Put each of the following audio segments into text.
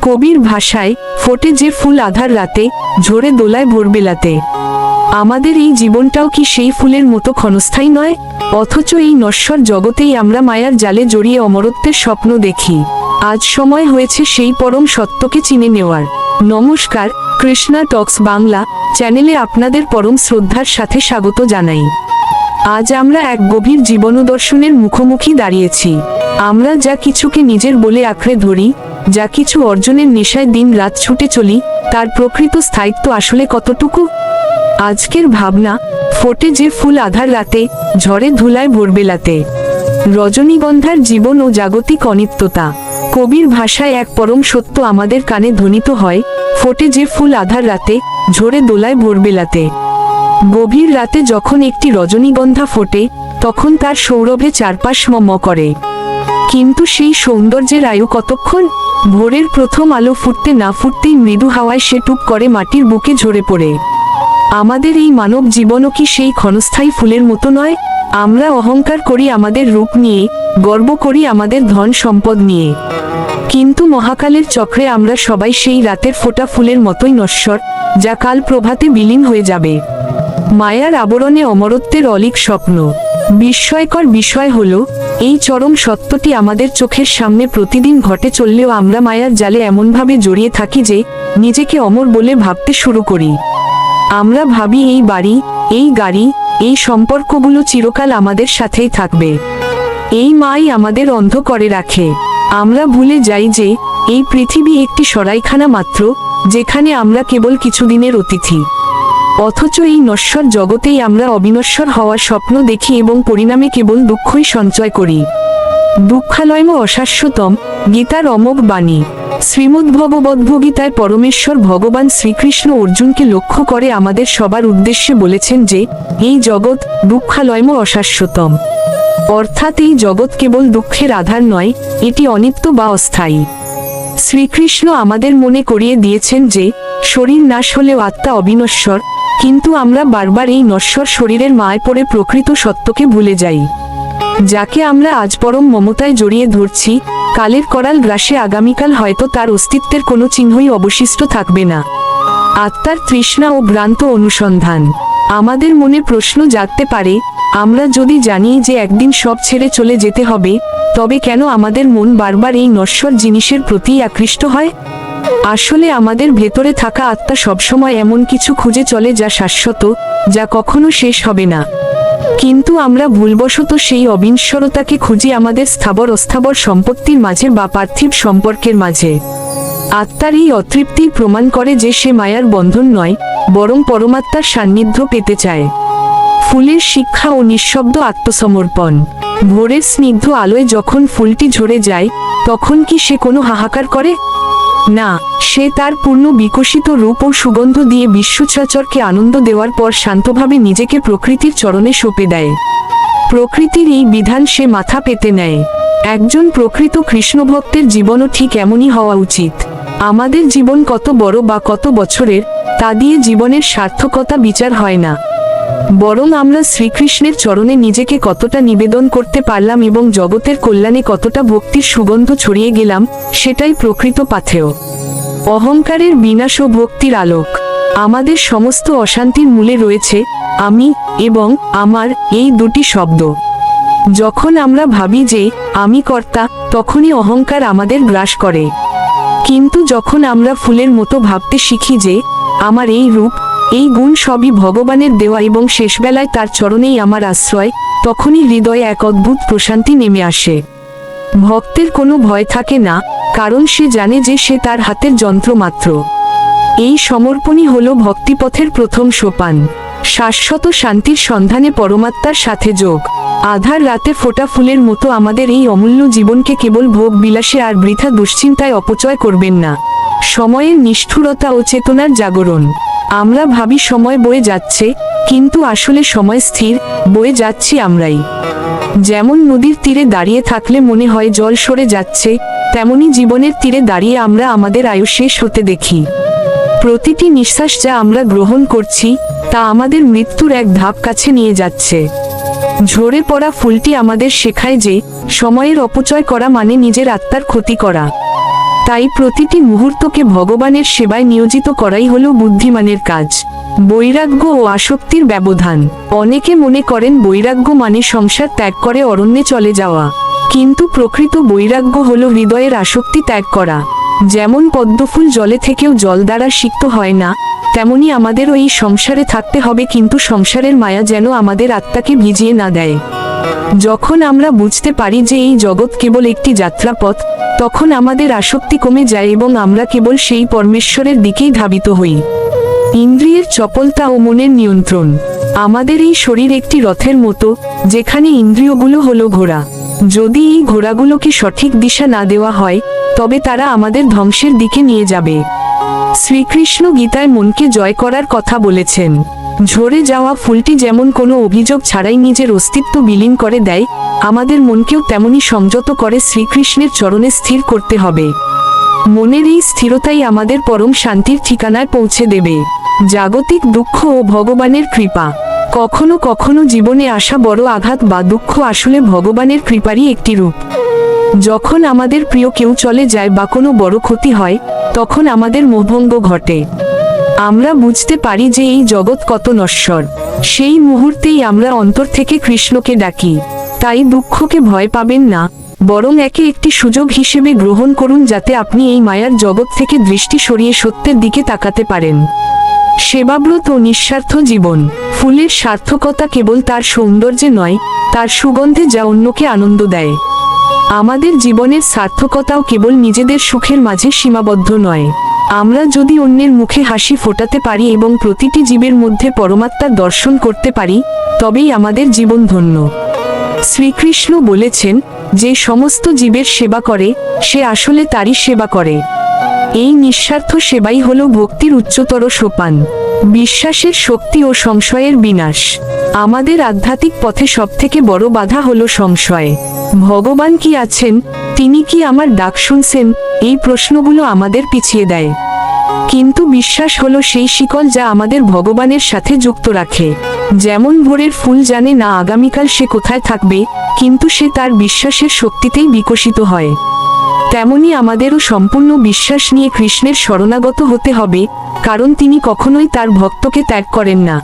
কবির ভাষায়, ফোটে যে ফুল আধার রাতে, ঝরে দোলায় ভোরবেলাতে। আমাদের এই জীবনটাও কি সেই ফুলের মতো ক্ষণস্থায়ী নয়? অথচ এই নশ্বর জগতেই আমরা মায়ার জালে জড়িয়ে অমরত্বের স্বপ্ন দেখি। আজ সময় হয়েছে সেই পরম সত্যকে চিনে নেওয়ার। নমস্কার, কৃষ্ণা টক্স বাংলা চ্যানেলে আপনাদের পরম শ্রদ্ধার সাথে স্বাগত জানাই। আজ আমরা এক গভীর জীবনদর্শনের মুখোমুখি দাঁড়িয়েছি। আমরা যা কিছুকে নিজের বলে আঁকড়ে ধরি, যা কিছু অর্জনের নেশায় দিন রাত ছুটে চলি, তার প্রকৃত স্থায়িত্ব আসলে কতটুকু? আজকের ভাবনা, ফোটে যে ফুল আধার রাতে, ঝড়ে ধুলায় ভোরবেলাতে। রজনীগন্ধার জীবন ও জাগতিক অনিত্যতা। কবির ভাষায় এক পরম সত্য আমাদের কানে ধ্বনিত হয়, ফোটে যে ফুল আধার রাতে, ঝরে দোলায় ভোরবেলাতে। গভীর রাতে যখন একটি রজনীগন্ধা ফোটে, তখন তার সৌরভে চারপাশ ম করে। কিন্তু সেই সৌন্দর্যের আয়ু কতক্ষণ? ভোরের প্রথম আলো ফুটতে না ফুটতেই মৃদু হাওয়ায় সে টুপ করে মাটির বুকে ঝরে পড়ে। আমাদের এই মানব জীবনও কি সেই ক্ষণস্থায়ী ফুলের মতো নয়? আমরা অহংকার করি আমাদের রূপ নিয়ে, গর্ব করি আমাদের ধন সম্পদ নিয়ে, কিন্তু মহাকালের চক্রে আমরা সবাই সেই রাতের ফোটা ফুলের মতোই নশ্বর, যা কাল প্রভাতে বিলীন হয়ে যাবে। মায়ার আবরণে অমরত্বের অলীক স্বপ্ন। বিস্ময়কর বিষয় হলো, এই চরম সত্যটি আমাদের চোখের সামনে প্রতিদিন ঘটে চললেও আমরা মায়ার জালে এমনভাবে জড়িয়ে থাকি যে নিজেকে অমর বলে ভাবতে শুরু করি। আমরা ভাবি এই বাড়ি, এই গাড়ি, এই সম্পর্কগুলো চিরকাল আমাদের সাথেই থাকবে। এই মাই আমাদের অন্ধ করে রাখে। আমরা ভুলে যাই যে এই পৃথিবী একটি সরাইখানা মাত্র, যেখানে আমরা কেবল কিছুদিনের অতিথি। অথচ এই নশ্বর জগতেই আমরা অবিনশ্বর হওয়ার স্বপ্ন দেখি এবং পরিণামে কেবল দুঃখই সঞ্চয় করি। দুঃখালয়ম অশাশ্বতম, গীতার অমোঘ বাণী। শ্রীমদ্ভগবদ্গীতায় পরমেশ্বর ভগবান শ্রীকৃষ্ণ অর্জুনকে লক্ষ্য করে আমাদের সবার উদ্দেশ্যে বলেছেন যে এই জগৎ দুঃখালয়ম অশাশ্বতম। অর্থাৎ এই জগৎ কেবল দুঃখের আধার নয়, এটি অনিত্য বা অস্থায়ী। শ্রীকৃষ্ণ আমাদের মনে করিয়ে দিয়েছেন যে শরীর নাশ হলেও আত্মা অবিনশ্বর, কিন্তু আমরা বারবার এই নশ্বর শরীরের মায় পড়ে প্রকৃত সত্যকে ভুলে যাই। যাকে আমরা আজ পরম মমতায় জড়িয়ে ধরছি, কালের করাল গ্রাসে আগামীকাল হয়তো তার অস্তিত্বের কোনো চিহ্নই অবশিষ্ট থাকবে না। আত্মার তৃষ্ণা ও ভ্রান্ত অনুসন্ধান। আমাদের মনে প্রশ্ন জাগতে পারে, আমরা যদি জানি যে একদিন সব ছেড়ে চলে যেতে হবে, তবে কেন আমাদের মন বারবার এই নশ্বর জিনিসের প্রতি আকৃষ্ট হয়? আসলে আমাদের ভেতরে থাকা আত্মা সবসময় এমন কিছু খুঁজে চলে যা শাশ্বত, যা কখনো শেষ হবে না। কিন্তু আমরা ভুলবশত সেই অবিনশ্বরতাকে খুঁজি আমাদের স্থাবর অস্থাবর সম্পত্তির মাঝে বা পার্থিব সম্পর্কের মাঝে। আত্মার এই অতৃপ্তি প্রমাণ করে যে সে মায়ার বন্ধন নয়, বরং পরমাত্মার সান্নিধ্য পেতে চায়। ফুলের শিক্ষা ও নিঃশব্দ আত্মসমর্পণ। ভোরের স্নিগ্ধ আলোয় যখন ফুলটি ঝরে যায়, তখন কি সে কোনো হাহাকার করে? না, সে তার পূর্ণ বিকশিত রূপ ও সুগন্ধ দিয়ে বিশ্বচরাচরকে আনন্দ দেওয়ার পর শান্তভাবে নিজেকে প্রকৃতির চরণে সঁপে দেয়। প্রকৃতির এই বিধান সে মাথা পেতে নেয়। একজন প্রকৃত কৃষ্ণভক্তের জীবনও ঠিক এমনই হওয়া উচিত। আমাদের জীবন কত বড় বা কত বছরের, তা দিয়ে জীবনের সার্থকতা বিচার হয় না, বরং আমরা শ্রীকৃষ্ণের চরণে নিজেকে কতটা নিবেদন করতে পারলাম এবং জগতের কল্যাণে কতটা ভক্তির সুগন্ধ ছড়িয়ে গেলাম, সেটাই প্রকৃত পাথেয়। অহংকারের বিনাশ ও ভক্তির আলোক। আমাদের সমস্ত অশান্তির মূলে রয়েছে আমি এবং আমার এই দুটি শব্দ। যখন আমরা ভাবি যে আমি কর্তা, তখনই অহংকার আমাদের গ্রাস করে। কিন্তু যখন আমরা ফুলের মতো ভাবতে শিখি যে আমার এই রূপ, এই গুণ সবই ভগবানের দেওয়া এবং শেষবেলায় তার চরণেই আমার আশ্রয়, তখনই হৃদয়ে এক অদ্ভুত প্রশান্তি নেমে আসে। ভক্তের কোনো ভয় থাকে না, কারণ সে জানে যে সে তার হাতের যন্ত্র মাত্র। এই সমর্পণই হলো ভক্তিপথের প্রথম সোপান। শাশ্বত শান্তির সন্ধানে পরমাত্মার সাথে যোগ। আধার রাতে ফোটা ফুলের মতো আমাদের এই অমূল্য জীবনকে কেবল ভোগ বিলাসে আর বৃথা দুশ্চিন্তায় অপচয় করবেন না। সময়ের নিষ্ঠুরতা ও চেতনার জাগরণ। আমরা ভাবি সময় বয়ে যাচ্ছে, কিন্তু আসলে সময় স্থির, বয়ে যাচ্ছি আমরাই। যেমন নদীর তীরে দাঁড়িয়ে থাকলে মনে হয় জল সরে যাচ্ছে, তেমনি জীবনের তীরে দাঁড়িয়ে আমরা আমাদের আয়ু শেষ হতে দেখি। প্রতিটি নিঃশ্বাস যা আমরা গ্রহণ করছি, তা আমাদের মৃত্যুর এক ধাপ কাছে নিয়ে যাচ্ছে। ঝরে পড়া ফুলটি আমাদের শেখায় যে সময়ের অপচয় করা মানে নিজের আত্মার ক্ষতি করা। তাই প্রতিটি মুহূর্তকে ভগবানের সেবায় নিয়োজিত করাই হলো বুদ্ধিমানের কাজ। বৈরাগ্য ও আসক্তির ব্যবধান। অনেকে মনে করেন বৈরাগ্য মানে সংসার ত্যাগ করে অরণ্যে চলে যাওয়া, কিন্তু প্রকৃত বৈরাগ্য হলো হৃদয়ের আসক্তি ত্যাগ করা। যেমন পদ্মফুল জলে থেকেও জল দ্বারা সিক্ত হয় না, তেমনি আমাদেরও এই সংসারে থাকতে হবে, কিন্তু সংসারের মায়া যেন আমাদের আত্মাকে ভিজিয়ে না দেয়। যখন আমরা বুঝতে পারি যে এই জগৎ কেবল একটি যাত্রাপথ, তখন আমাদের আসক্তি কমে যায় এবং আমরা কেবল সেই পরমেশ্বরের দিকেই ধাবিত হই। ইন্দ্রিয়ের চপলতা ও মনের নিয়ন্ত্রণ। আমাদের এই শরীর একটি রথের মতো, যেখানে ইন্দ্রিয়গুলো হলো ঘোড়া। যদি এই ঘোড়াগুলোকে সঠিক দিশা না দেওয়া হয়, তবে তারা আমাদের ধ্বংসের দিকে নিয়ে যাবে। শ্রীকৃষ্ণ গীতায় মনকে জয় করার কথা বলেছেন। ঝরে যাওয়া ফুলটি যেমন কোনো অভিযোগ ছাড়াই নিজের অস্তিত্ব বিলীন করে দেয়, আমাদের মনকেও তেমনি সংযত করে শ্রীকৃষ্ণের চরণে স্থির করতে হবে। মনের এই স্থিরতাই আমাদের পরম শান্তির ঠিকানায় পৌঁছে দেবে। জাগতিক দুঃখ ও ভগবানের কৃপা। কখনো কখনো জীবনে আসা বড় আঘাত বা দুঃখ আসলে ভগবানের কৃপারই একটি রূপ। যখন আমাদের প্রিয় কেউ চলে যায় বা কোনো বড় ক্ষতি হয়, তখন আমাদের মোহভঙ্গ ঘটে। আমরা বুঝতে পারি যে এই জগৎ কত নশ্বর। সেই মুহূর্তেই আমরা অন্তর থেকে কৃষ্ণকে ডাকি। তাই দুঃখকে ভয় পাবেন না, বরং একে একটি সুযোগ হিসেবে গ্রহণ করুন, যাতে আপনি এই মায়ার জগৎ থেকে দৃষ্টি সরিয়ে সত্যের দিকে তাকাতে পারেন। সেবাব্রত ও নিঃস্বার্থ জীবন। ফুলের সার্থকতা কেবল তার সৌন্দর্যে নয়, তার সুগন্ধে যা অন্যকে আনন্দ দেয়। আমাদের জীবনের সার্থকতাও কেবল নিজেদের সুখের মাঝে সীমাবদ্ধ নয়। আমরা যদি অন্যের মুখে হাসি ফোটাতে পারি এবং প্রতিটি জীবের মধ্যে পরমাত্মার দর্শন করতে পারি, তবেই আমাদের জীবন ধন্য। শ্রীকৃষ্ণ বলেছেন, যে সমস্ত জীবের সেবা করে, সে আসলে তারই সেবা করে। এই নিঃস্বার্থ সেবাই হলো ভক্তির উচ্চতর সোপান। বিশ্বাসের শক্তি ও সংশয়ের বিনাশ। আমাদের আধ্যাত্মিক পথে সবথেকে বড় বাধা হলো সংশয়। ভগবান কি আছেন? তিনি কি আমার ডাক শুনছেন? এই প্রশ্নগুলো আমাদের পিছিয়ে দেয়। কিন্তু বিশ্বাস হলো সেই শিকল যা আমাদের ভগবানের সাথে যুক্ত রাখে। যেমন ভোরের ফুল জানে না আগামীকাল সে কোথায় থাকবে, কিন্তু সে তার বিশ্বাসের শক্তিতেই বিকশিত হয়। তেমনি আমাদেরও সম্পূর্ণ বিশ্বাস নিয়ে কৃষ্ণের শরণাগত হতে হবে, কারণ তিনি কখনোই তার ভক্তকে ত্যাগ করেন না।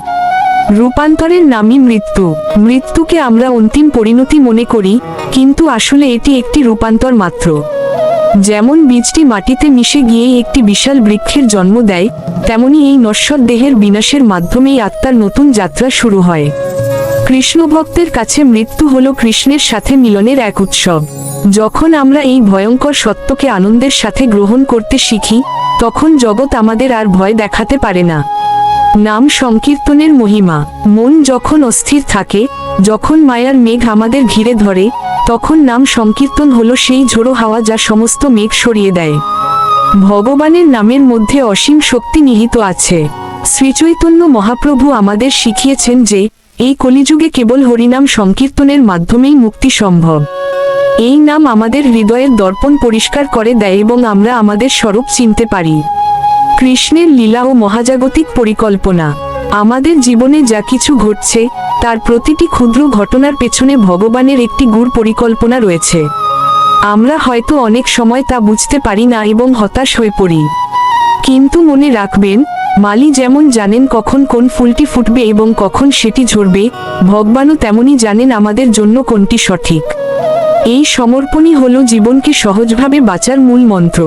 রূপান্তরের নামই মৃত্যু। মৃত্যুকে আমরা অন্তিম পরিণতি মনে করি, কিন্তু আসলে এটি একটি রূপান্তর মাত্র। যেমন বীজটি মাটিতে মিশে গিয়ে একটি বিশাল বৃক্ষের জন্ম দেয়, তেমনি এই নশ্বর দেহের বিনাশের মাধ্যমেই আত্মার নতুন যাত্রা শুরু হয়। কৃষ্ণ ভক্তের কাছে মৃত্যু হলো কৃষ্ণের সাথে মিলনের এক উৎসব। যখন আমরা এই ভয়ঙ্কর সত্যকে আনন্দের সাথে গ্রহণ করতে শিখি, তখন জগৎ আমাদের আর ভয় দেখাতে পারে না। নাম সংকীর্তনের মহিমা। মন যখন অস্থির থাকে, যখন মায়ার মেঘ আমাদের ঘিরে ধরে, তখন নাম সংকীর্তন হলো সেই ঝোড়ো হাওয়া যা সমস্ত মেঘ সরিয়ে দেয়। ভগবানের নামের মধ্যে অসীম শক্তি নিহিত আছে। শ্রীচৈতন্য মহাপ্রভু আমাদের শিখিয়েছেন যে, এই কলিযুগে কেবল হরিনাম সংকীর্তনের মাধ্যমেই মুক্তি সম্ভব। এই নাম আমাদের হৃদয়ের দর্পণ পরিষ্কার করে দেয় এবং আমরা আমাদের স্বরূপ চিনতে পারি। কৃষ্ণের লীলা ও মহাজাগতিক পরিকল্পনা। আমাদের জীবনে যা কিছু ঘটছে, তার প্রতিটি ক্ষুদ্র ঘটনার পেছনে ভগবানের একটি গূঢ় পরিকল্পনা রয়েছে। আমরা হয়তো অনেক সময় তা বুঝতে পারি না এবং হতাশ হয়ে পড়ি। কিন্তু মনে রাখবেন, মালি যেমন জানেন কখন কোন ফুলটি ফুটবে এবং কখন সেটি ঝরবে, ভগবানও তেমনি জানেন আমাদের জন্য কোনটি সঠিক। এই সমর্পণই হলো জীবনকে সহজভাবে বাঁচার মূল মন্ত্র।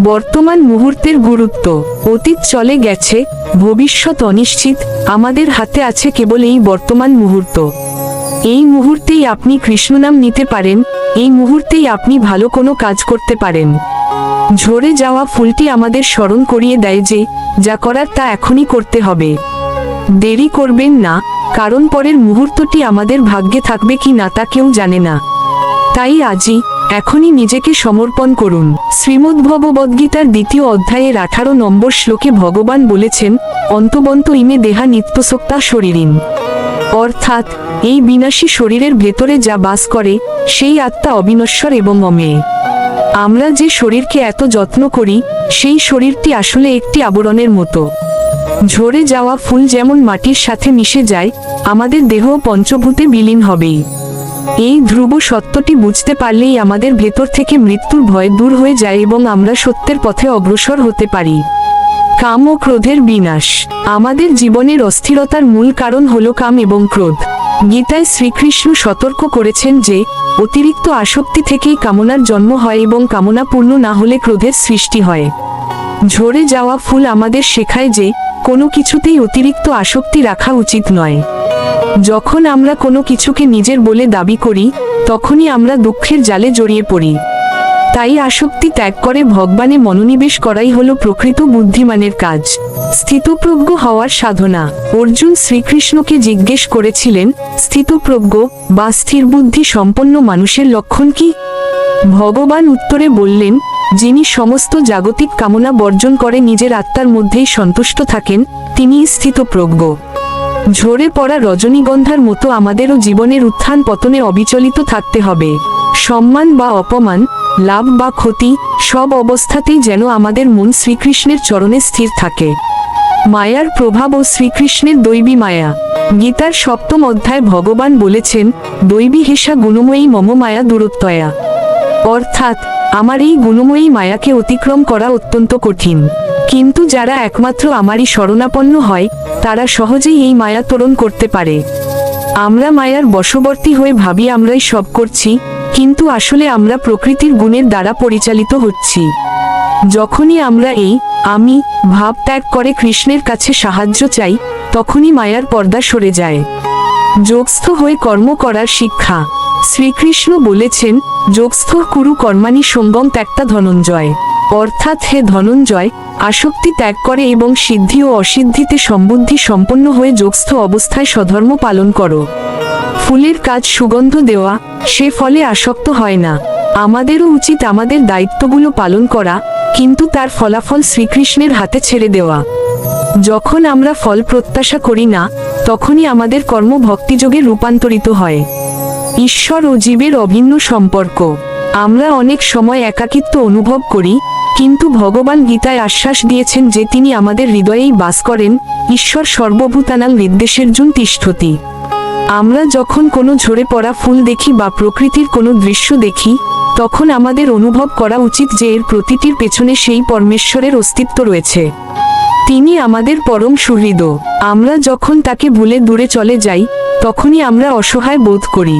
বর্তমান মুহূর্তের গুরুত্ব। অতীত চলে গেছে, ভবিষ্যৎ অনিশ্চিত, আমাদের হাতে আছে কেবল এই বর্তমান মুহূর্ত। এই মুহূর্তেই আপনি কৃষ্ণনাম নিতে পারেন, এই মুহূর্তেই আপনি ভালো কোনো কাজ করতে পারেন। ঝরে যাওয়া ফুলটি আমাদের স্মরণ করিয়ে দেয় যে, যা করার তা এখনই করতে হবে। দেরি করবেন না, কারণ পরের মুহূর্তটি আমাদের ভাগ্যে থাকবে কি না তা কেউ জানে না। তাই আজই, এখনই নিজেকে সমর্পণ করুন। শ্রীমদ্ভগবদ্গীতার 2য় অধ্যায়ের 18 নম্বর শ্লোকে ভগবান বলেছেন, অন্তবন্ত ইমে দেহা নিত্যসোক্তা শরীরিন। অর্থাৎ, এই বিনাশী শরীরের ভেতরে যা বাস করে, সেই আত্মা অবিনশ্বর এবং অমেয়। আমরা যে শরীরকে এত যত্ন করি, সেই শরীরটি আসলে একটি আবরণের মতো। ঝরে যাওয়া ফুল যেমন মাটির সাথে মিশে যায়, আমাদের দেহ পঞ্চভূতে বিলীন হবেই। এই ধ্রুব সত্যটি বুঝতে পারলেই আমাদের ভেতর থেকে মৃত্যুর ভয় দূর হয়ে যায় এবং আমরা সত্যের পথে অগ্রসর হতে পারি। কাম ও ক্রোধের বিনাশ। আমাদের জীবনের অস্থিরতার মূল কারণ হল কাম এবং ক্রোধ। গীতায় শ্রীকৃষ্ণ সতর্ক করেছেন যে অতিরিক্ত আসক্তি থেকেই কামনার জন্ম হয় এবং কামনা পূর্ণ না হলে ক্রোধের সৃষ্টি হয়। ঝরে যাওয়া ফুল আমাদের শেখায় যে কোনো কিছুতেই অতিরিক্ত আসক্তি রাখা উচিত নয়। যখন আমরা কোনো কিছুকে নিজের বলে দাবি করি তখনই আমরা দুঃখের জালে জড়িয়ে পড়ি। তাই আসক্তি ত্যাগ করে ভগবানে মনোনিবেশ করাই হলো প্রকৃত বুদ্ধিমানের কাজ। স্থিতপ্রজ্ঞ হওয়ার সাধনা। অর্জুন শ্রীকৃষ্ণকে জিজ্ঞেস করেছিলেন, স্থিতপ্রজ্ঞ বা স্থিরবুদ্ধি সম্পন্ন মানুষের লক্ষণ কি? ভগবান উত্তরে বললেন, যিনি সমস্ত জাগতিক কামনা বর্জন করে নিজের আত্মার মধ্যেই সন্তুষ্ট থাকেন তিনিই স্থিতপ্রজ্ঞ। ঝরে পড়া রজনীগন্ধার মতো আমাদেরও জীবনের উত্থান পতনে অবিচলিত থাকতে হবে। সম্মান বা অপমান, লাভ বা ক্ষতি, সব অবস্থাতেই যেন আমাদের মন শ্রীকৃষ্ণের চরণে স্থির থাকে। মায়ার প্রভাব ও শ্রীকৃষ্ণের দৈবী মায়া। গীতার 7ম অধ্যায় ভগবান বলেছেন, দৈবী হেষা গুণময়ী মম মায়া দূরত্বয়া। অর্থাৎ আমার এই গুণময়ী মায়াকে অতিক্রম করা অত্যন্ত কঠিন, কিন্তু যারা একমাত্র আমারই শরণাপন্ন হয় তারা সহজেই এই মায়া ত্বরণ করতে পারে। আমরা মায়ার বশবর্তী হয়ে ভাবি আমরাই সব করছি, কিন্তু আসলে আমরা প্রকৃতির গুণের দ্বারা পরিচালিত হচ্ছি। যখনই আমরা এই আমি ভাব ত্যাগ করে কৃষ্ণের কাছে সাহায্য চাই তখনই মায়ার পর্দা সরে যায়। যোগস্থ হয়ে কর্ম করার শিক্ষা। শ্রীকৃষ্ণ বলেছেন, যোগস্থ কুরু কর্মাণি সঙ্গম ত্যাগটা ধনঞ্জয়। অর্থাৎ হে ধনঞ্জয়, আসক্তি ত্যাগ করে এবং সিদ্ধি ও অসিদ্ধিতে সম্বুদ্ধি সম্পন্ন হয়ে যোগস্থ অবস্থায় স্বধর্ম পালন করো। ফুলের কাজ সুগন্ধ দেওয়া, সে ফলে আসক্ত হয় না। আমাদেরও উচিত আমাদের দায়িত্বগুলো পালন করা, কিন্তু তার ফলাফল শ্রীকৃষ্ণের হাতে ছেড়ে দেওয়া। যখন আমরা ফল প্রত্যাশা করি না তখনই আমাদের কর্ম ভক্তিযোগে রূপান্তরিত হয়। ঈশ্বর ও জীবের অভিন্ন সম্পর্ক। আমরা অনেক সময় একাকিত্ব অনুভব করি, কিন্তু ভগবান গীতায় আশ্বাস দিয়েছেন যে তিনি আমাদের হৃদয়েই বাস করেন। ঈশ্বর সর্বভূতানাং নির্দেশের্জুন তিষ্ঠতি। আমরা যখন কোনো ঝরে পড়া ফুল দেখি বা প্রকৃতির কোনো দৃশ্য দেখি তখন আমাদের অনুভব করা উচিত যে এর প্রতিটির পেছনে সেই পরমেশ্বরের অস্তিত্ব রয়েছে। তিনি আমাদের পরম সুহৃদ। আমরা যখন তাকে ভুলে দূরে চলে যাই তখনই আমরা অসহায় বোধ করি।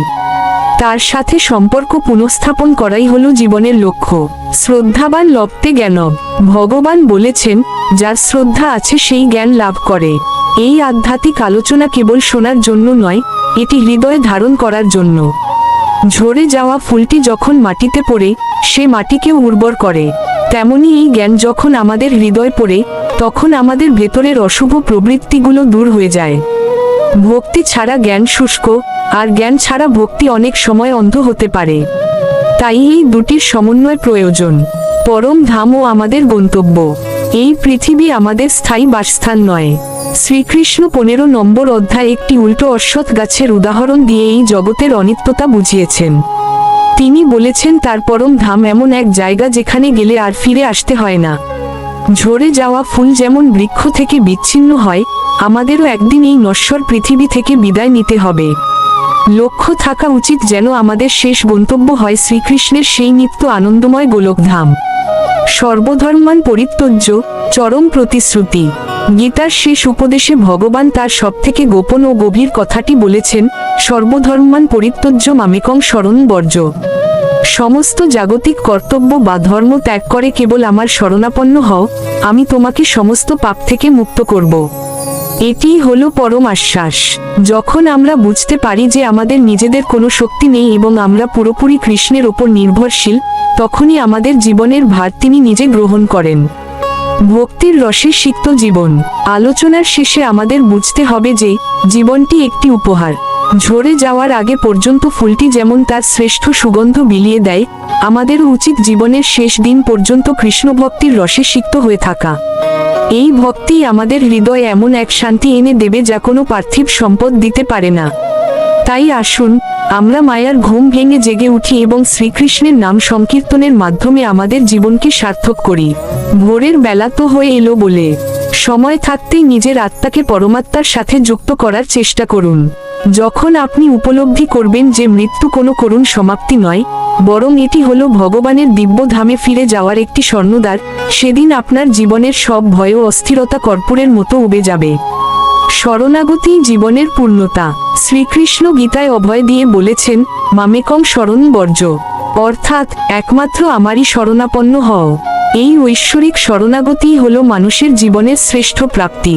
তার সাথে সম্পর্ক পুনঃস্থাপন করাই হলো জীবনের লক্ষ্য। শ্রদ্ধাবান লভতে জ্ঞানব। ভগবান বলেছেন, যার শ্রদ্ধা আছে সেই জ্ঞান লাভ করে। এই আধ্যাত্মিক আলোচনা কেবল শোনার জন্য নয়, এটি হৃদয়ে ধারণ করার জন্য। ঝরে যাওয়া ফুলটি যখন মাটিতে পড়ে সে মাটিকেও উর্বর করে, তেমনি এই জ্ঞান যখন আমাদের হৃদয়ে পড়ে তখন আমাদের ভেতরের অশুভ প্রবৃত্তিগুলো দূর হয়ে যায়। ভক্তি ছাড়া জ্ঞান শুষ্ক, আর জ্ঞান ছাড়া ভক্তি অনেক সময় অন্ধ হতে পারে। তাই এই দুটির সমন্বয় প্রয়োজন। পরম ধাম ও আমাদের গন্তব্য। এই পৃথিবী আমাদের স্থায়ী বাসস্থান নয়। শ্রীকৃষ্ণ 15 নম্বর অধ্যায়ে একটি উল্টো অশ্বত্থ গাছের উদাহরণ দিয়ে এই জগতের অনিত্যতা বুঝিয়েছেন। তিনি বলেছেন তার পরম ধাম এমন এক জায়গা যেখানে গেলে আর ফিরে আসতে হয় না। ঝরে যাওয়া ফুল যেমন বৃক্ষ থেকে বিচ্ছিন্ন হয়, আমাদেরও একদিন এই নশ্বর পৃথিবী থেকে বিদায় নিতে হবে। লক্ষ্য থাকা উচিত যেন আমাদের শেষ গন্তব্য হয় শ্রীকৃষ্ণের সেই নিত্য আনন্দময় গোলকধাম। সর্বধর্মান পরিত্যজ্য, চরম প্রতিশ্রুতি। গীতার শেষ উপদেশে ভগবান তার সবথেকে গোপন ও গভীর কথাটি বলেছেন, সর্বধর্মান পরিত্যজ্য মামেকং শরণ বর্জ। সমস্ত জাগতিক কর্তব্য বা ধর্ম ত্যাগ করে কেবল আমার শরণাপন্ন হও, আমি তোমাকে সমস্ত পাপ থেকে মুক্ত করব। এটিই হলো পরম আশ্বাস। যখন আমরা বুঝতে পারি যে আমাদের নিজেদের কোনো শক্তি নেই এবং আমরা পুরোপুরি কৃষ্ণের ওপর নির্ভরশীল, তখনই আমাদের জীবনের ভার তিনি নিজে গ্রহণ করেন। ভক্তির রসে সিক্ত জীবন। আলোচনার শেষে আমাদের বুঝতে হবে যে জীবনটি একটি উপহার। ঝরে যাওয়ার আগে পর্যন্ত ফুলটি যেমন তার শ্রেষ্ঠ সুগন্ধ বিলিয়ে দেয়, আমাদেরও উচিত জীবনের শেষ দিন পর্যন্ত কৃষ্ণ ভক্তির রসে সিক্ত হয়ে থাকা। এই ভক্তি আমাদের হৃদয়ে এমন এক শান্তি এনে দেবে যা কোনো পার্থিব সম্পদ দিতে পারে না। তাই আসুন আমরা মায়ার ঘুম ভেঙে জেগে উঠি এবং শ্রীকৃষ্ণের নাম সংকীর্তনের মাধ্যমে আমাদের জীবনকে সার্থক করি। ভোরের বেলা তো হয়ে এলো বলে সময় থাকতেই নিজের আত্মাকে পরমাত্মার সাথে যুক্ত করার চেষ্টা করুন। যখন আপনি উপলব্ধি করবেন যে মৃত্যু কোনো করুণ সমাপ্তি নয়, বরং এটি হলো ভগবানের দিব্য ধামে ফিরে যাওয়ার একটি স্বর্ণদ্বার, সেদিন আপনার জীবনের সব ভয় ও অস্থিরতা কর্পূরের মতো উবে যাবে। শরণাগতি জীবনের পূর্ণতা। শ্রীকৃষ্ণ গীতায় অভয় দিয়ে বলেছেন, মামেকং শরণ বর্জ, অর্থাৎ একমাত্র আমারই শরণাপন্ন হও। এই ঐশ্বরিক শরণাগতিই হল মানুষের জীবনের শ্রেষ্ঠ প্রাপ্তি।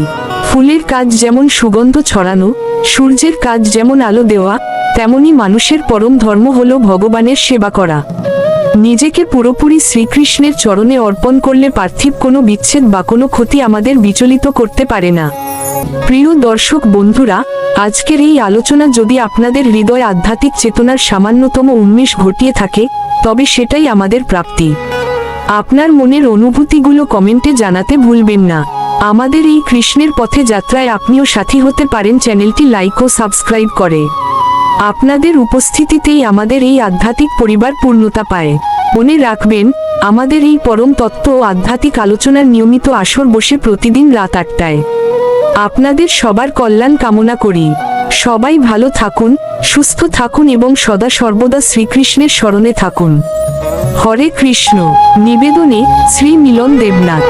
ফুলের কাজ যেমন সুগন্ধ ছড়ানো, সূর্যের কাজ যেমন আলো দেওয়া, তেমনি মানুষের পরম ধর্ম হল ভগবানের সেবা করা। নিজেকে পুরোপুরি শ্রীকৃষ্ণের চরণে অর্পণ করলে পার্থিব কোনো বিচ্ছেদ বা কোনো ক্ষতি আমাদের বিচলিত করতে পারে না। প্রিয় দর্শক বন্ধুরা, আজকের এই আলোচনা যদি আপনাদের হৃদয় আধ্যাত্মিক চেতনার সামান্যতম উন্মেষ ঘটিয়ে থাকে, তবে সেটাই আমাদের প্রাপ্তি। আপনার মনের অনুভূতিগুলো কমেন্টে জানাতে ভুলবেন না। আমাদের এই কৃষ্ণের পথে যাত্রায় আপনিও সাথী হতে পারেন চ্যানেলটি লাইক ও সাবস্ক্রাইব করে। আপনাদের উপস্থিতিতেই আমাদের এই আধ্যাত্মিক পরিবার পূর্ণতা পায়। মনে রাখবেন, আমাদের এই পরম তত্ত্ব ও আধ্যাত্মিক আলোচনার নিয়মিত আসর বসে প্রতিদিন রাত 8টায়। আপনাদের সবার কল্যাণ কামনা করি। সবাই ভালো থাকুন, সুস্থ থাকুন এবং সদা সর্বদা শ্রীকৃষ্ণের স্মরণে থাকুন। হরে কৃষ্ণ। নিবেদনে শ্রী মিলন দেবনাথ।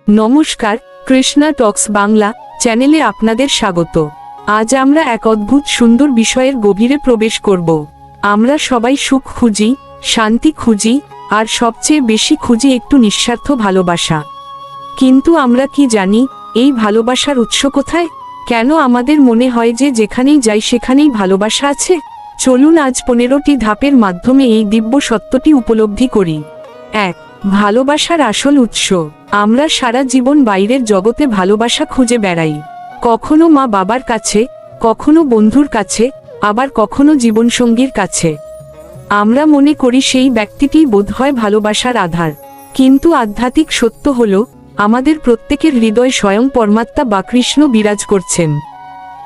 নমস্কার, কৃষ্ণা টক্স বাংলা চ্যানেলে আপনাদের স্বাগত। আজ আমরা এক অদ্ভুত সুন্দর বিষয়ের গভীরে প্রবেশ করব। আমরা সবাই সুখ খুঁজি, শান্তি খুঁজি, আর সবচেয়ে বেশি খুঁজি একটু নিঃস্বার্থ ভালোবাসা। কিন্তু আমরা কি জানি এই ভালোবাসার উৎস কোথায়? কেন আমাদের মনে হয় যে যেখানেই যাই সেখানেই ভালোবাসা আছে? চলুন আজ 15টি ধাপের মাধ্যমে এই দিব্য সত্যটি উপলব্ধি করি। 1. ভালোবাসার আসল উৎস। আমরা সারা জীবন বাইরের জগতে ভালোবাসা খুঁজে বেড়াই। কখনো মা বাবার কাছে, কখনো বন্ধুর কাছে, আবার কখনো জীবনসঙ্গীর কাছে। আমরা মনে করি সেই ব্যক্তিটিই বোধহয় ভালোবাসার আধার। কিন্তু আধ্যাত্মিক সত্য হলো, আমাদের প্রত্যেকের হৃদয় স্বয়ং পরমাত্মা বা কৃষ্ণ বিরাজ করছেন।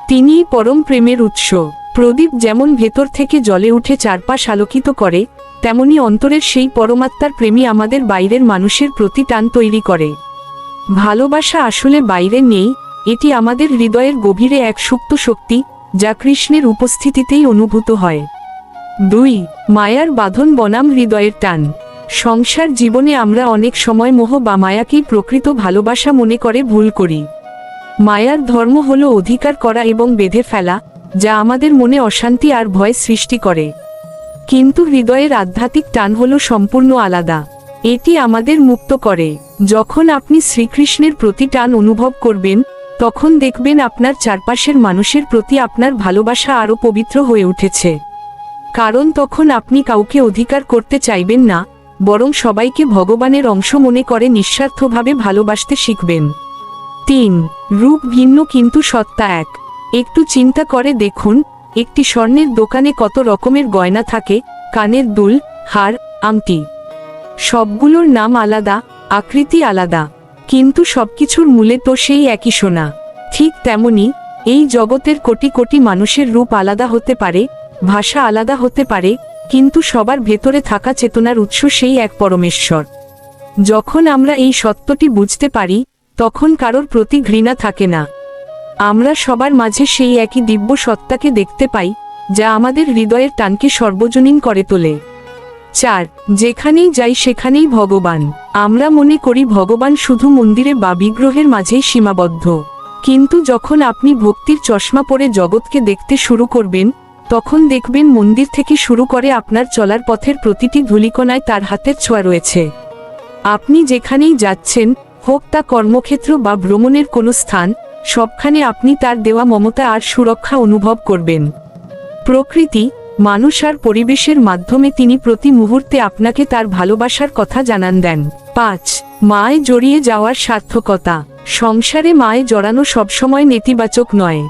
তিনিই পরম প্রেমের উৎস। প্রদীপ যেমন ভেতর থেকে জ্বলে উঠে চারপাশ আলোকিত করে, তেমনি অন্তরের সেই পরমাত্মার প্রেমই আমাদের বাইরের মানুষের প্রতি টান তৈরি করে। ভালোবাসা আসলে বাইরে নেই, এটি আমাদের হৃদয়ের গভীরে এক সুপ্ত শক্তি, যা কৃষ্ণের উপস্থিতিতেই অনুভূত হয়। 2. মায়ার বাঁধন বনাম হৃদয়ের টান। সংসার জীবনে আমরা অনেক সময় মোহ বা মায়াকেই প্রকৃত ভালোবাসা মনে করে ভুল করি। মায়ার ধর্ম হলো অধিকার করা এবং বেঁধে ফেলা, যা আমাদের মনে অশান্তি আর ভয় সৃষ্টি করে। কিন্তু হৃদয়ের আধ্যাত্মিক টান হলো সম্পূর্ণ আলাদা। এটি আমাদের মুক্ত করে। যখন আপনি শ্রীকৃষ্ণের প্রতি টান অনুভব করবেন, তখন দেখবেন আপনার চারপাশের মানুষের প্রতি আপনার ভালোবাসা আরও পবিত্র হয়ে উঠেছে। কারণ তখন আপনি কাউকে অধিকার করতে চাইবেন না, বরং সবাইকে ভগবানের অংশ মনে করে নিঃস্বার্থভাবে ভালোবাসতে শিখবেন। 3. রূপ ভিন্ন কিন্তু সত্তা এক। একটু চিন্তা করে দেখুন, একটি স্বর্ণের দোকানে কত রকমের গয়না থাকে, কানের দুল, হার, আংটি। সবগুলোর নাম আলাদা, আকৃতি আলাদা, কিন্তু সবকিছুর মূলে তো সেই একই সোনা। ঠিক তেমনি এই জগতের কোটি কোটি মানুষের রূপ আলাদা হতে পারে, ভাষা আলাদা হতে পারে, কিন্তু সবার ভেতরে থাকা চেতনার উৎস সেই এক পরমেশ্বর। যখন আমরা এই সত্যটি বুঝতে পারি, তখন কারোর প্রতি ঘৃণা থাকে না। আমরা সবার মাঝে সেই একই দিব্য সত্তাকে দেখতে পাই, যা আমাদের হৃদয়ের টানকে সর্বজনীন করে তোলে। 4. যেখানেই যাই সেখানেই ভগবান। আমরা মনে করি ভগবান শুধু মন্দিরে বা বিগ্রহের মাঝেই সীমাবদ্ধ। কিন্তু যখন আপনি ভক্তির চশমা পরে জগৎকে দেখতে শুরু করবেন, তখন দেখবেন মন্দির থেকে শুরু করে আপনার চলার পথের প্রতিটি ধূলিকণায় তার হাতের ছোঁয়া রয়েছে। আপনি যেখানেই যাচ্ছেন, হোক তা কর্মক্ষেত্র বা ভ্রমণের কোনো স্থান, সবখানে আপনি তার দেওয়া মমতা আর সুরক্ষা অনুভব করবেন। প্রকৃতি, মানুষ আর পরিবেশের মাধ্যমে তিনি প্রতি মুহূর্তে আপনাকে তার ভালোবাসার কথা জানান দেন। 5. মায়ে জড়িয়ে যাওয়ার সার্থকতা। সংসারে মায়ে জড়ানো সবসময় নেতিবাচক নয়।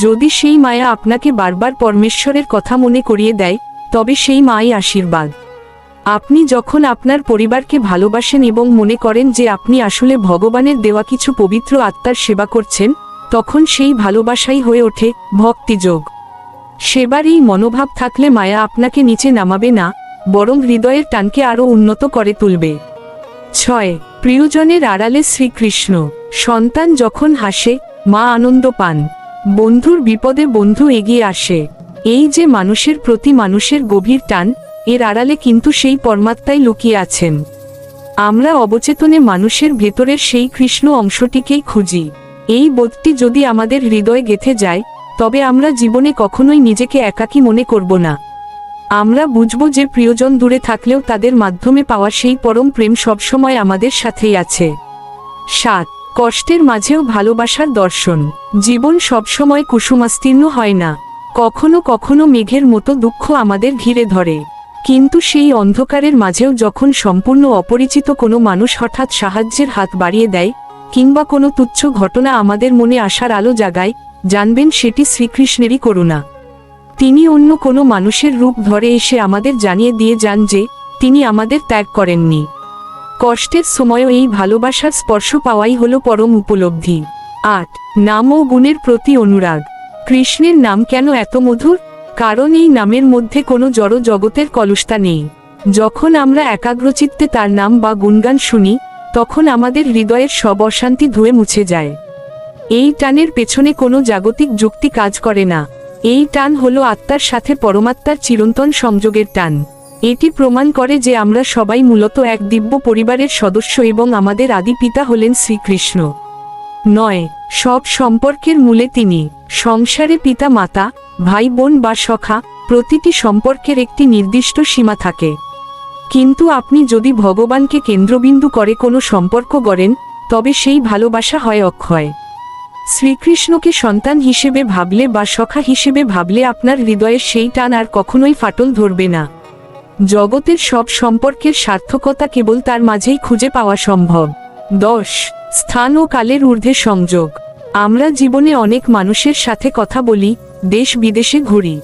যদি সেই মায়া আপনাকে বারবার পরমেশ্বরের কথা মনে করিয়ে দেয়, তবে সেই মাই আশীর্বাদ। আপনি যখন আপনার পরিবারকে ভালোবাসেন এবং মনে করেন যে আপনি আসলে ভগবানের দেওয়া কিছু পবিত্র আত্মার সেবা করছেন, তখন সেই ভালোবাসাই হয়ে ওঠে ভক্তিযোগ। সেবার এই মনোভাব থাকলে মায়া আপনাকে নিচে নামাবে না, বরং হৃদয়ের টানকে আরও উন্নত করে তুলবে। 6. প্রিয়জনের আড়ালে শ্রীকৃষ্ণ। সন্তান যখন হাসে মা আনন্দ পান, বন্ধুর বিপদে বন্ধু এগিয়ে আসে। এই যে মানুষের প্রতি মানুষের গভীর টান, এর আড়ালে কিন্তু সেই পরমাত্মাই লুকিয়ে আছেন। আমরা অবচেতনে মানুষের ভেতরের সেই কৃষ্ণ অংশটিকেই খুঁজি। এই বোধটি যদি আমাদের হৃদয়ে গেঁথে যায়, তবে আমরা জীবনে কখনোই নিজেকে একাকী মনে করব না। আমরা বুঝব যে প্রিয়জন দূরে থাকলেও তাদের মাধ্যমে পাওয়া সেই পরম প্রেম সবসময় আমাদের সাথেই আছে। 7. কষ্টের মাঝেও ভালোবাসার দর্শন। জীবন সবসময় কুসুমাস্তীর্ণ হয় না। কখনো কখনো মেঘের মতো দুঃখ আমাদের ঘিরে ধরে, কিন্তু সেই অন্ধকারের মাঝেও যখন সম্পূর্ণ অপরিচিত কোনো মানুষ হঠাৎ সাহায্যের হাত বাড়িয়ে দেয়, কিংবা কোনো তুচ্ছ ঘটনা আমাদের মনে আশার আলো জাগায়, জানবেন সেটি শ্রীকৃষ্ণেরই করুণা। তিনি অন্য কোনো মানুষের রূপ ধরে এসে আমাদের জানিয়ে দিয়ে যান যে তিনি আমাদের ত্যাগ করেননি। কষ্টের সময়ও এই ভালোবাসার স্পর্শ পাওয়াই হলো পরম উপলব্ধি। 8. নাম ও গুণের প্রতি অনুরাগ। কৃষ্ণের নাম কেন এত মধুর? কারণ এই নামের মধ্যে কোনো জড় জগতের কলুষতা নেই। যখন আমরা একাগ্রচিত্তে তার নাম বা গুণগান শুনি, তখন আমাদের হৃদয়ের সব অশান্তি ধুয়ে মুছে যায়। এই টানের পেছনে কোনো জাগতিক যুক্তি কাজ করে না। এই টান হলো আত্মার সাথে পরমাত্মার চিরন্তন সংযোগের টান। এটি প্রমাণ করে যে আমরা সবাই মূলত এক দিব্য পরিবারের সদস্য এবং আমাদের আদি পিতা হলেন শ্রীকৃষ্ণ। 9. সব সম্পর্কের মূলে তিনি। সংসারে পিতা মাতা, ভাই বোন বা সখা, প্রতিটি সম্পর্কের একটি নির্দিষ্ট সীমা থাকে। কিন্তু আপনি যদি ভগবানকে কেন্দ্রবিন্দু করে কোনো সম্পর্ক গড়েন, তবে সেই ভালোবাসা হয় অক্ষয়। শ্রীকৃষ্ণকে সন্তান হিসেবে ভাবলে বা সখা হিসেবে ভাবলে আপনার হৃদয়ের সেই টান আর কখনোই ফাটল ধরবে না। জগতের সব সম্পর্কের সার্থকতা কেবল তার মাঝেই খুঁজে পাওয়া সম্ভব। 10. স্থান ও কালের ঊর্ধ্বে সংযোগ। আমরা জীবনে অনেক মানুষের সাথে কথা বলি, দেশ বিদেশে ঘুরি।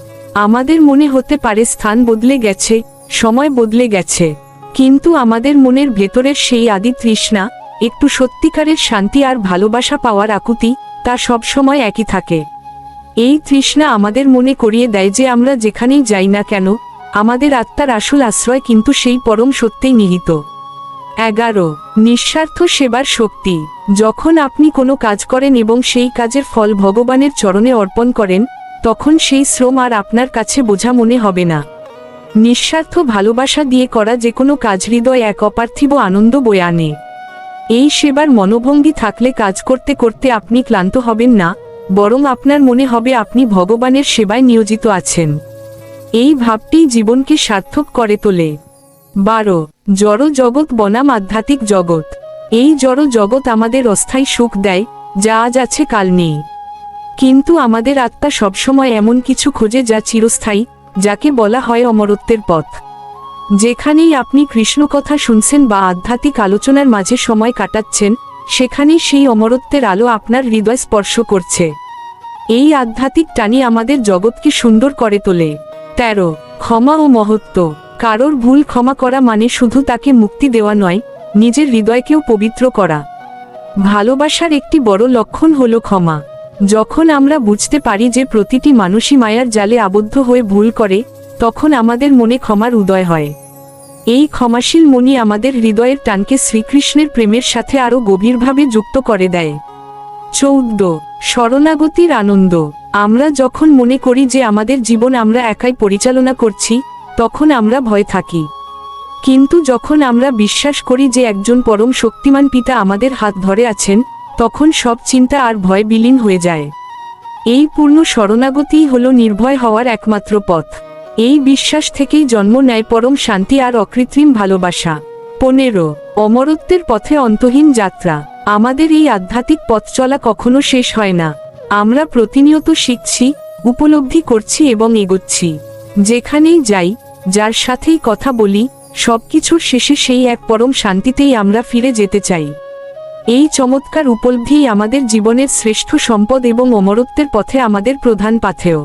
আমাদের মনে হতে পারে স্থান বদলে গেছে, সময় বদলে গেছে, কিন্তু আমাদের মনের ভেতরের সেই আদি তৃষ্ণা, একটু সত্যিকারের শান্তি আর ভালোবাসা পাওয়ার আকুতি, তা সবসময় একই থাকে। এই তৃষ্ণা আমাদের মনে করিয়ে দেয় যে আমরা যেখানেই যাই না কেন, আমাদের আত্মার আসল আশ্রয় কিন্তু সেই পরম সত্যেই নিহিত। 11. নিঃস্বার্থ সেবার শক্তি। যখন আপনি কোনো কাজ করেন এবং সেই কাজের ফল ভগবানের চরণে অর্পণ করেন, তখন সেই শ্রম আর আপনার কাছে বোঝা মনে হবে না। নিঃস্বার্থ ভালোবাসা দিয়ে করা যে কোনো কাজ হৃদয় এক অপার্থিব আনন্দ বয়ে আনে। এই সেবার মনোভঙ্গি থাকলে কাজ করতে করতে আপনি ক্লান্ত হবেন না, বরং আপনার মনে হবে আপনি ভগবানের সেবায় নিয়োজিত আছেন। এই ভাবটি জীবনকে সার্থক করে তোলে। 12. জড় জগৎ বনাম আধ্যাত্মিক জগৎ। এই জড় জগৎ আমাদের অস্থায়ী সুখ দেয়, যা আজ আছে কাল নেই। কিন্তু আমাদের আত্মা সবসময় এমন কিছু খোঁজে যা চিরস্থায়ী, যাকে বলা হয় অমরত্বের পথ। যেখানেই আপনি কৃষ্ণ কথা শুনছেন বা আধ্যাত্মিক আলোচনার মাঝে সময় কাটাচ্ছেন, সেখানেই সেই অমরত্বের আলো আপনার হৃদয় স্পর্শ করছে। এই আধ্যাত্মিক টানি আমাদের জগৎকে সুন্দর করে তোলে। 13. ক্ষমা ও মহত্ব। কারোর ভুল ক্ষমা করা মানে শুধু তাকে মুক্তি দেওয়া নয়, নিজের হৃদয়কেও পবিত্র করা। ভালোবাসার একটি বড় লক্ষণ হলো ক্ষমা। যখন আমরা বুঝতে পারি যে প্রতিটি মানুষই মায়ার জালে আবদ্ধ হয়ে ভুল করে, তখন আমাদের মনে ক্ষমার উদয় হয়। এই ক্ষমাশীল মনই আমাদের হৃদয়ের টানকে শ্রীকৃষ্ণের প্রেমের সাথে আরও গভীরভাবে যুক্ত করে দেয়। 14. শরণাগতির আনন্দ। আমরা যখন মনে করি যে আমাদের জীবন আমরা একাই পরিচালনা করছি, তখন আমরা ভয় থাকি। কিন্তু যখন আমরা বিশ্বাস করি যে একজন পরম শক্তিমান পিতা আমাদের হাত ধরে আছেন, তখন সব চিন্তা আর ভয় বিলীন হয়ে যায়। এই পূর্ণ শরণাগতিই হলো নির্ভয় হওয়ার একমাত্র পথ। এই বিশ্বাস থেকেই জন্ম নেয় পরম শান্তি আর অকৃত্রিম ভালোবাসা। 15. অমরত্বের পথে অন্তহীন যাত্রা। আমাদের এই আধ্যাত্মিক পথ চলা কখনো শেষ হয় না। আমরা প্রতিনিয়ত শিখছি, উপলব্ধি করছি এবং এগোচ্ছি। যেখানেই যাই, যার সাথেই কথা বলি, সবকিছুর শেষে সেই এক পরম শান্তিতেই আমরা ফিরে যেতে চাই। এই চমৎকার উপলব্ধিই আমাদের জীবনের শ্রেষ্ঠ সম্পদ এবং অমরত্বের পথে আমাদের প্রধান পাথেয়।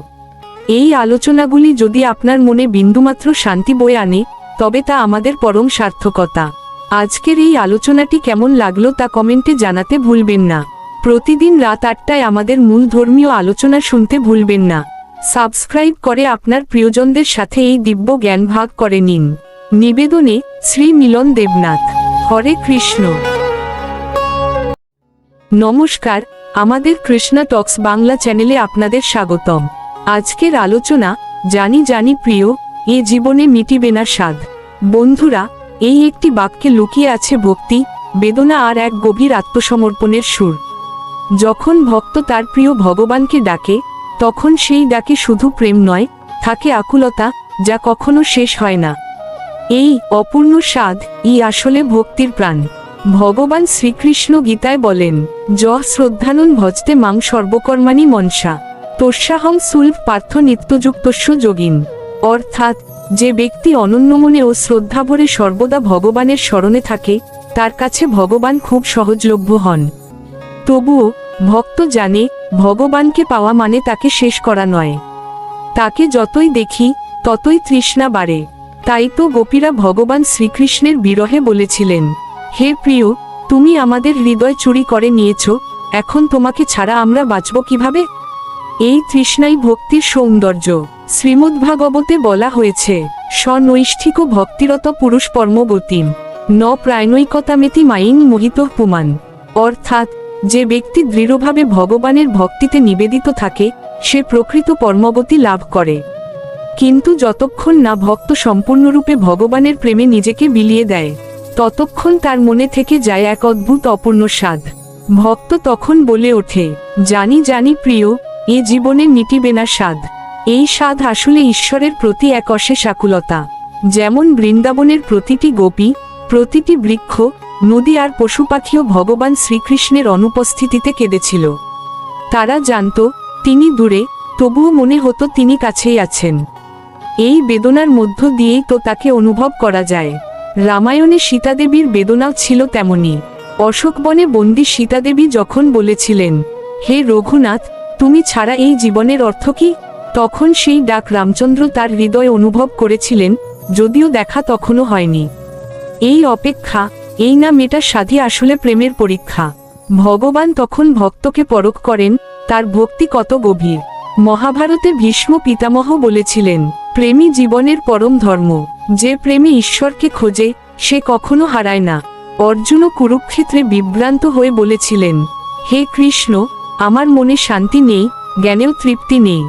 এই আলোচনাগুলি যদি আপনার মনে বিন্দুমাত্র শান্তি বয়ে আনে, তবে তা আমাদের পরম সার্থকতা। আজকের এই আলোচনাটি কেমন লাগলো তা কমেন্টে জানাতে ভুলবেন না। প্রতিদিন রাত 8টায় আমাদের মূল ধর্মীয় আলোচনা শুনতে ভুলবেন না। সাবস্ক্রাইব করে আপনার প্রিয়জনদের সাথে এই দিব্য জ্ঞান ভাগ করে নিন। নিবেদনে শ্রী মিলন দেবনাথ। হরে কৃষ্ণ। নমস্কার, আমাদের কৃষ্ণা টক্স বাংলা চ্যানেলে আপনাদের স্বাগতম। আজকের আলোচনা, জানি জানি প্রিয়, এ জীবনে মিটিবে না স্বাদ। বন্ধুরা, এই একটি বাক্যে লুকিয়ে আছে ভক্তি, বেদনা আর এক গভীর আত্মসমর্পণের সুর। যখন ভক্ত তার প্রিয় ভগবানকে ডাকে, তখন সেই ডাকে শুধু প্রেম নয়, থাকে আকুলতা, যা কখনো শেষ হয় না। এই অপূর্ণ স্বাদ আসলে ভক্তির প্রাণ। ভগবান শ্রীকৃষ্ণ গীতায় বলেন, শ্রদ্ধানন ভজতে মাং সর্বকর্মাণি মনসা তস্যাহং সুলভ পার্থ নিত্যযুক্তস্য যোগিন। অর্থাৎ, যে ব্যক্তি অনন্যমনে ও শ্রদ্ধাভরে সর্বদা ভগবানের স্মরণে থাকে, তার কাছে ভগবান খুব সহজলভ্য হন। তবুও ভক্ত জানে, ভগবানকে পাওয়া মানে তাকে শেষ করা নয়। তাকে যতই দেখি, ততই তৃষ্ণা বাড়ে। তাই তো গোপীরা ভগবান শ্রীকৃষ্ণের বিরহে বলেছিলেন, হে প্রিয়, তুমি আমাদের হৃদয় চুরি করে নিয়েছ, এখন তোমাকে ছাড়া আমরা বাঁচব কিভাবে? এই তৃষ্ণাই ভক্তির সৌন্দর্য। শ্রীমদ্ভাগবতে বলা হয়েছে, স্বনৈষ্ঠিক ভক্তিরত পুরুষ পরমগতিম ন প্রায়নৈকতামেতি মাইং মোহিত পুমান। অর্থাৎ, যে ব্যক্তি দৃঢ়ভাবে ভগবানের ভক্তিতে নিবেদিত থাকে, সে প্রকৃত পরমগতি লাভ করে। কিন্তু যতক্ষণ না ভক্ত সম্পূর্ণরূপে ভগবানের প্রেমে নিজেকে বিলিয়ে দেয়, ততক্ষণ তার মনে থেকে যায় এক অদ্ভুত অপূর্ণ স্বাদ। ভক্ত তখন বলে ওঠে, জানি জানি প্রিয়, এ জীবনে মিটিবে না স্বাদ। এই স্বাদ আসলে ঈশ্বরের প্রতি এক অশেষ আকুলতা। যেমন বৃন্দাবনের প্রতিটি গোপী, প্রতিটি বৃক্ষ, নদী আর পশু পাখিও ভগবান শ্রীকৃষ্ণের অনুপস্থিতিতে কেঁদেছিল। তারা জানত তিনি দূরে, তবুও মনে হতো তিনি কাছেই আছেন। এই বেদনার মধ্য দিয়েই তো তাকে অনুভব করা যায়। রামায়ণে সীতাদেবীর বেদনাও ছিল তেমনি। অশোকবনে বন্দী সীতাদেবী যখন বলেছিলেন, হে রঘুনাথ, তুমি ছাড়া এই জীবনের অর্থ কি? তখন সেই ডাক রামচন্দ্র তার হৃদয় অনুভব করেছিলেন, যদিও দেখা তখনও হয়নি। এই অপেক্ষা, এই না মেটা সাধী আসলে প্রেমের পরীক্ষা। ভগবান তখন ভক্তকে পরখ করেন, তার ভক্তি কত গভীর। মহাভারতে ভীষ্ম পিতামহ বলেছিলেন, প্রেমই জীবনের পরম ধর্ম। যে প্রেমী ঈশ্বরকে খোঁজে, সে কখনো হারায় না। অর্জুনও কুরুক্ষেত্রে বিভ্রান্ত হয়ে বলেছিলেন, হে কৃষ্ণ, আমার মনে শান্তি নেই, জ্ঞানেও তৃপ্তি নেই।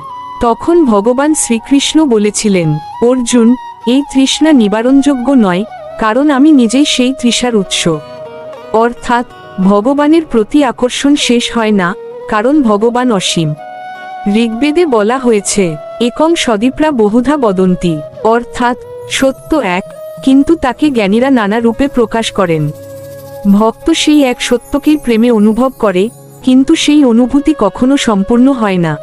তখন ভগবান শ্রীকৃষ্ণ বলেছিলেন, অর্জুন, এই তৃষ্ণা নিবারণযোগ্য নয়, কারণ আমি নিজেই সেই তৃষার উৎস। অর্থাৎ, ভগবানের প্রতি আকর্ষণ শেষ হয় না, কারণ ভগবান অসীম। ঋগ্বেদে বলা হয়েছে, একং সদীপ্রা বহুধা বদন্তি। অর্থাৎ, সত্য এক, কিন্তু তাকে জ্ঞানীরা নানা রূপে প্রকাশ করেন। ভক্ত সেই এক সত্যকেই প্রেমে অনুভব করে, কিন্তু সেই অনুভূতি কখনো সম্পূর্ণ হয় না।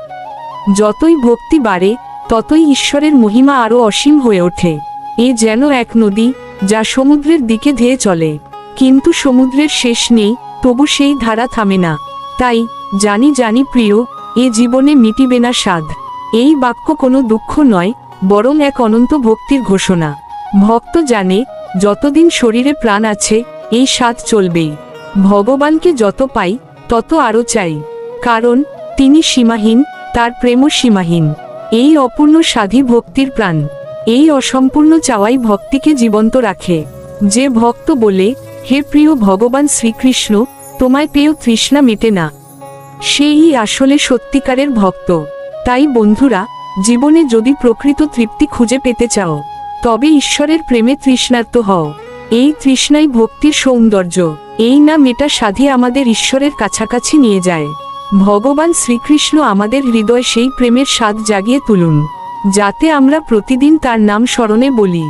যতই ভক্তি বাড়ে, ততই ঈশ্বরের মহিমা আরও অসীম হয়ে ওঠে। এ যেন এক নদী, যা সমুদ্রের দিকে ধেয়ে চলে, কিন্তু সমুদ্রের শেষ নেই, তবু সেই ধারা থামে না। তাই, জানি জানি প্রিয়, এ জীবনে মিটিবে না স্বাদ। এই বাক্য কোনো দুঃখ নয়, বরং এক অনন্ত ভক্তির ঘোষণা। ভক্ত জানে, যতদিন শরীরে প্রাণ আছে, এই স্বাদ চলবেই। ভগবানকে যত পাই, তত আরও চাই, কারণ তিনি সীমাহীন, তার প্রেমও সীমাহীন। এই অপূর্ণ স্বাদী ভক্তির প্রাণ। এই অসম্পূর্ণ চাওয়াই ভক্তিকে জীবন্ত রাখে। যে ভক্ত বলে, হে প্রিয় ভগবান শ্রীকৃষ্ণ, তোমায় পেয়েও তৃষ্ণা মেটে না, সেই আসলে সত্যিকারের ভক্ত। তাই বন্ধুরা, জীবনে যদি প্রকৃত তৃপ্তি খুঁজে পেতে চাও, তবে ঈশ্বরের প্রেমে তৃষ্ণার্ত হও। এই তৃষ্ণাই ভক্তির সৌন্দর্য। এই না মেটা সাধী আমাদের ঈশ্বরের কাছাকাছি নিয়ে যায়। ভগবান শ্রীকৃষ্ণ আমাদের হৃদয়ে সেই প্রেমের স্বাদ জাগিয়ে তুলুন, যাতে আমরা প্রতিদিন তার নাম স্মরণে বলি,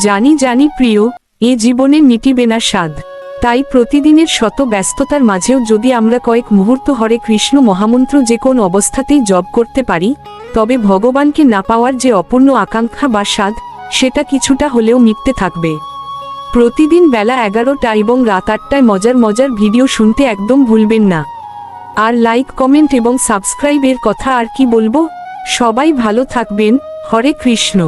জানি জানি প্রিয়, এ জীবনে মিটিবে না স্বাদ। তাই প্রতিদিনের শত ব্যস্ততার মাঝেও যদি আমরা কয়েক মুহূর্ত হরে কৃষ্ণ মহামন্ত্র যে কোন অবস্থাতেই জপ করতে পারি, তবে ভগবানকে না পাওয়ার যে অপূর্ণ আকাঙ্ক্ষা বা স্বাদ, সেটা কিছুটা হলেও মিটতে থাকবে। প্রতিদিন বেলা 11টা এবং রাত 8টায় মজার মজার ভিডিও শুনতে একদম ভুলবেন না। আর লাইক, কমেন্ট এবং সাবস্ক্রাইবের কথা আর কি বলবো। সবাই ভালো থাকবেন। হরে কৃষ্ণ।